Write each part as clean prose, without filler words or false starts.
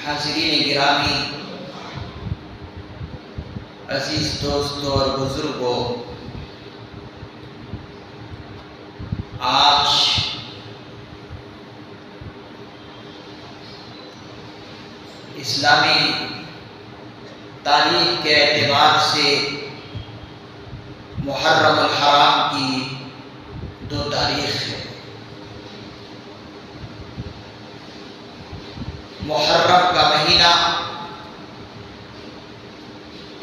حاضرین گرامی، عزیز دوستوں اور بزرگوں، آج اسلامی تاریخ کے اعتبار سے محرم الحرام کی 2 تاریخ ہے۔ محرم کا مہینہ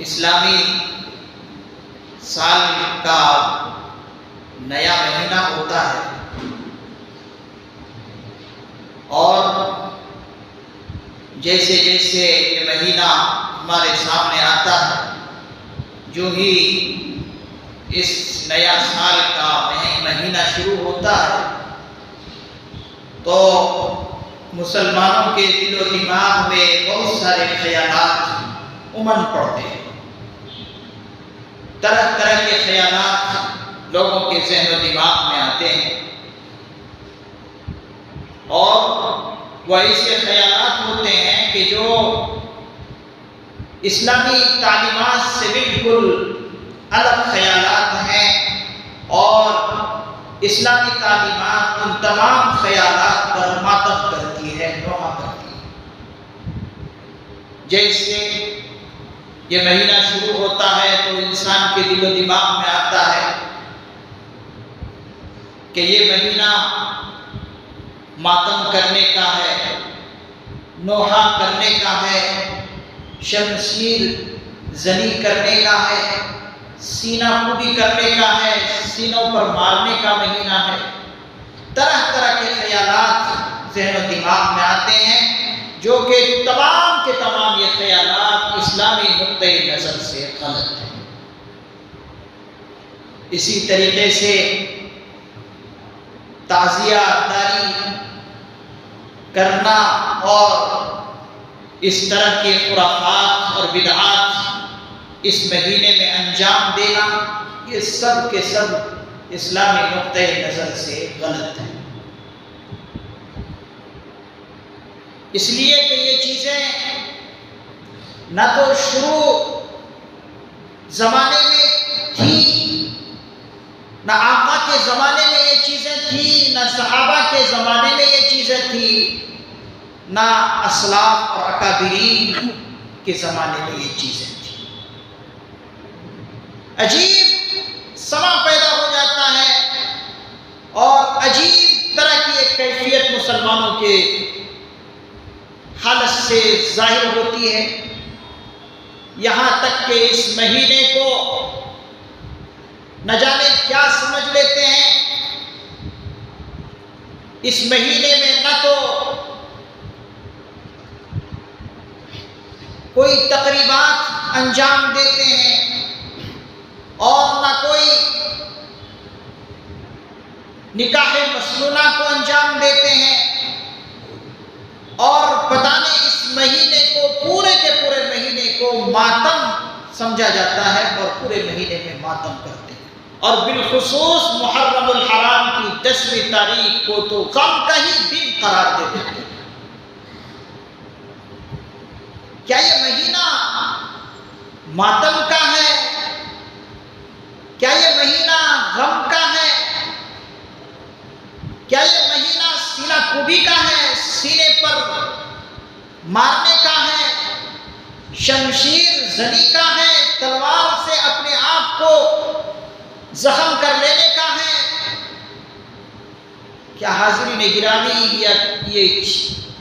اسلامی سال کا نیا مہینہ ہوتا ہے، اور جیسے جیسے یہ مہینہ ہمارے سامنے آتا ہے، جو ہی اس نیا سال کا مہینہ شروع ہوتا ہے تو مسلمانوں کے دل و دماغ میں بہت سارے خیالات امن پڑتے ہیں۔ طرح طرح کے خیالات لوگوں کے ذہن و دماغ میں آتے ہیں، اور وہ ایسے خیالات ہوتے ہیں کہ جو اسلامی تعلیمات سے بالکل الگ خیالات ہیں، اور اسلامی تعلیمات ان تمام خیالات پر ماتم کرتی ہے، نوحہ کرتی ہے۔ جیسے یہ مہینہ شروع ہوتا ہے تو انسان کے دل و دماغ میں آتا ہے کہ یہ مہینہ ماتم کرنے کا ہے، نوحہ کرنے کا ہے، شمشیر زنی کرنے کا ہے، سینہ کوبی کرنے کا ہے، سینوں پر مارنے کا مہینہ ہے۔ طرح طرح کے خیالات ذہن و دماغ میں آتے ہیں، جو کہ تمام کے تمام یہ خیالات اسلامی نقطۂ نظر سے غلط ہیں۔ اسی طریقے سے تعزیہ داری کرنا اور اس طرح کے خرافات اور بدعات اس مہینے میں انجام دینا، یہ سب کے سب اسلامی نقطۂ نظر سے غلط ہیں۔ اس لیے کہ یہ چیزیں نہ تو شروع زمانے میں تھی، نہ آقا کے زمانے میں یہ چیزیں تھیں، نہ صحابہ کے زمانے میں یہ چیزیں تھیں، نہ اسلاف اور اکابرین کے زمانے میں یہ چیزیں تھیں۔ عجیب سما پیدا ہو جاتا ہے، اور عجیب طرح کی ایک کیفیت مسلمانوں کے حالت سے ظاہر ہوتی ہے، یہاں تک کہ اس مہینے کو نہ جانے کیا سمجھ لیتے ہیں۔ اس مہینے میں نہ تو کوئی تقریبات انجام دیتے ہیں، اور نہ کوئی نکاح مسنونہ کو انجام دیتے ہیں، اور پتہ نہیں اس مہینے کو پورے کے پورے مہینے کو ماتم سمجھا جاتا ہے، اور پورے مہینے میں ماتم کرتے ہیں، اور بالخصوص محرم الحرام کی 10ویں تاریخ کو تو غم کا ہی دن قرار دے دیتے ہیں۔ کیا یہ مہینہ ماتم کا ہے؟ کیا یہ مہینہ غم کا ہے؟ کیا یہ مہینہ سینہ کوبی کا ہے، سینے پر مارنے کا ہے، شمشیر زنی کا ہے، تلوار سے اپنے آپ کو زخم کر لینے کا ہے؟ کیا حاضرین گرامی یہ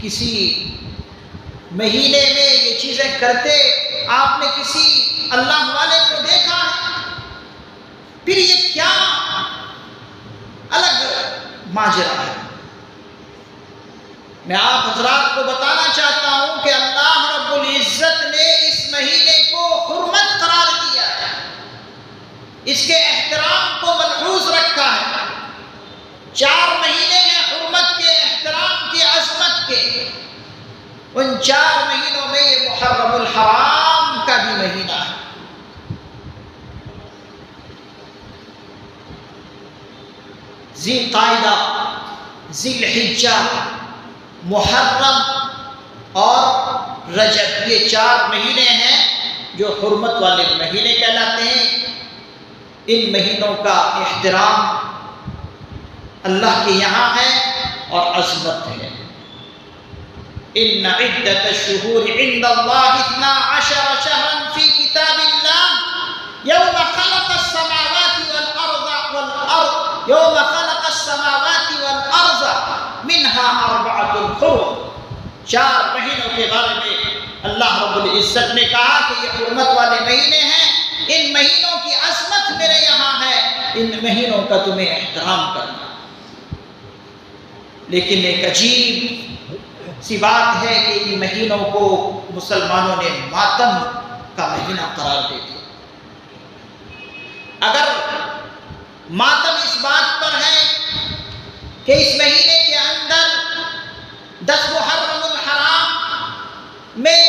کسی مہینے میں یہ چیزیں کرتے آپ نے کسی اللہ والے کو دیکھا ہے؟ پھر یہ کیا الگ ماجرا ہے؟ میں آپ حضرات کو بتانا چاہتا ہوں کہ اللہ رب العزت نے اس مہینے کو حرمت قرار دیا ہے، اس کے احترام کو ملحوظ رکھا ہے۔ 4 مہینے ہیں حرمت کے، احترام کے، عظمت کے، ان 4 مہینوں میں یہ محرم الحرام کا بھی مہینہ ہے۔ ذی القعدہ، ذی الحجہ، محرم اور رجب، یہ 4 مہینے ہیں جو حرمت والے مہینے کہلاتے ہیں۔ ان مہینوں کا احترام اللہ کے یہاں ہے اور عظمت ہے۔ ان عدۃ الشہور عند اللہ 12 شہرا فی کتاب اللہ یوم خلق السماوات والارض یوم خلق السماوات والارض منها 4 حرم۔ 4 مہینوں کے بارے میں اللہ رب العزت نے کہا کہ یہ حرمت والے مہینے ہیں، ان مہینوں کی عظمت میرے یہاں ہے، ان مہینوں کا تمہیں احترام کرنا۔ لیکن ایک عجیب سی بات ہے کہ ان مہینوں کو مسلمانوں نے ماتم کا مہینہ قرار دے دیا۔ اگر ماتم اس بات پر ہے کہ اس مہینے کے اندر 10 محرم الحرام میں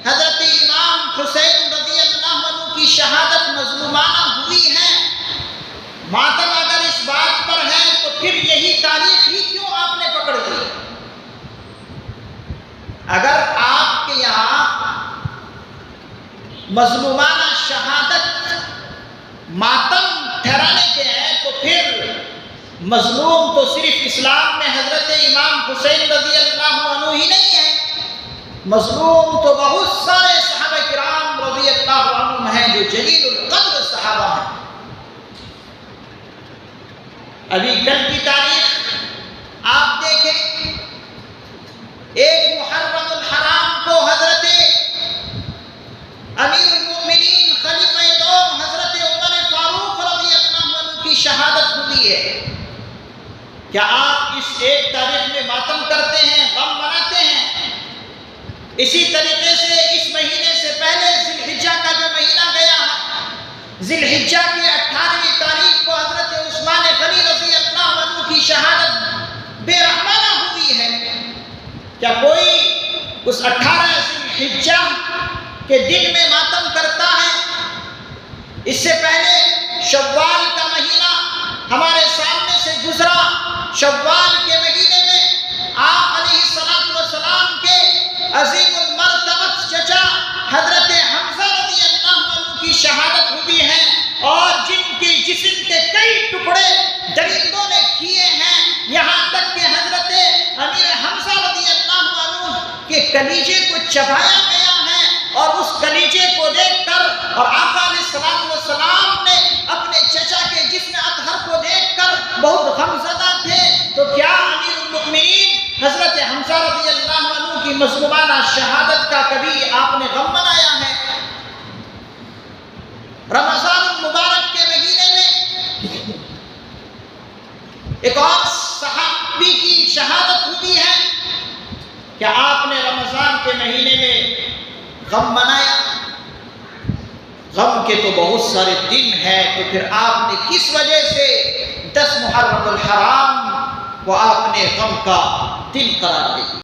حضرت امام حسین رضی اللہ عنہ کی شہادت مظلومانہ ہوئی ہے، ماتم اگر اس بات پر ہے تو پھر یہی تاریخ ہی کیوں آپ نے پکڑ لی؟ اگر آپ کے یہاں مظلومانہ شہادت ماتم ٹھہرانے کے ہیں تو پھر مظلوم تو صرف اسلام میں حضرت امام حسین رضی اللہ عنہ ہی نہیں ہے، مظلوم تو بہت سارے صحابہ کرام رضی اللہ عنہم ہیں جو جلیل القدر صحابہ ہیں۔ ابھی کل کی تاریخ آپ دیکھیں، 1 محرم الحرام کو حضرت امیر المؤمنین خلیفہ دوم حضرت عمر فاروق رضی اللہ عنہ کی شہادت ہوئی ہے۔ کیا آپ اس 1 تاریخ میں ماتم کرتے ہیں، غم مناتے ہیں؟ اسی طریقے سے اس مہینے سے پہلے ذی الحجہ کا جو مہینہ گیا ہے، ذی الحجہ کی 18ویں تاریخ کو حضرت عثمان غنی رضی اللہ عنہ کی شہادت بے رحمانہ ہوئی ہے۔ کیا کوئی اس 18 ذی الحجہ کے دن میں ماتم کرتا ہے؟ اس سے پہلے شوال کا مہینہ ہمارے سامنے سے گزرا، شوال کے مہینے میں آپ علیہ السلام کے عظیم المرتبت چچا حضرت حمزہ رضی اللہ عنہ کی شہادت ہوئی ہے، اور جن کے جسم کے کئی ٹکڑے درندوں نے کیے ہیں، یہاں تک کہ حضرت امیر حمزہ رضی اللہ عنہ کے کلیجے کو چبایا گیا ہے، اور اس کلیجے کو دیکھ کر اور آقا علیہ السلام نے اپنے چچا کے جسم اطہر کو دیکھ کر بہت غمزدہ تھے، تو کیا امیر المؤمنین حضرت حمزہ رضی اللہ عنہ کی مظلومانہ شہادت کا کبھی آپ نے غم منایا ہے؟ رمضان المبارک کے مہینے میں ایک اور صحابی کی شہادت ہوئی ہے، کیا آپ نے رمضان کے مہینے میں غم منایا؟ غم کے تو بہت سارے دن ہیں، تو پھر آپ نے کس وجہ سے 10 محرم الحرام کو آپ نے غم کا دن قرار دیا؟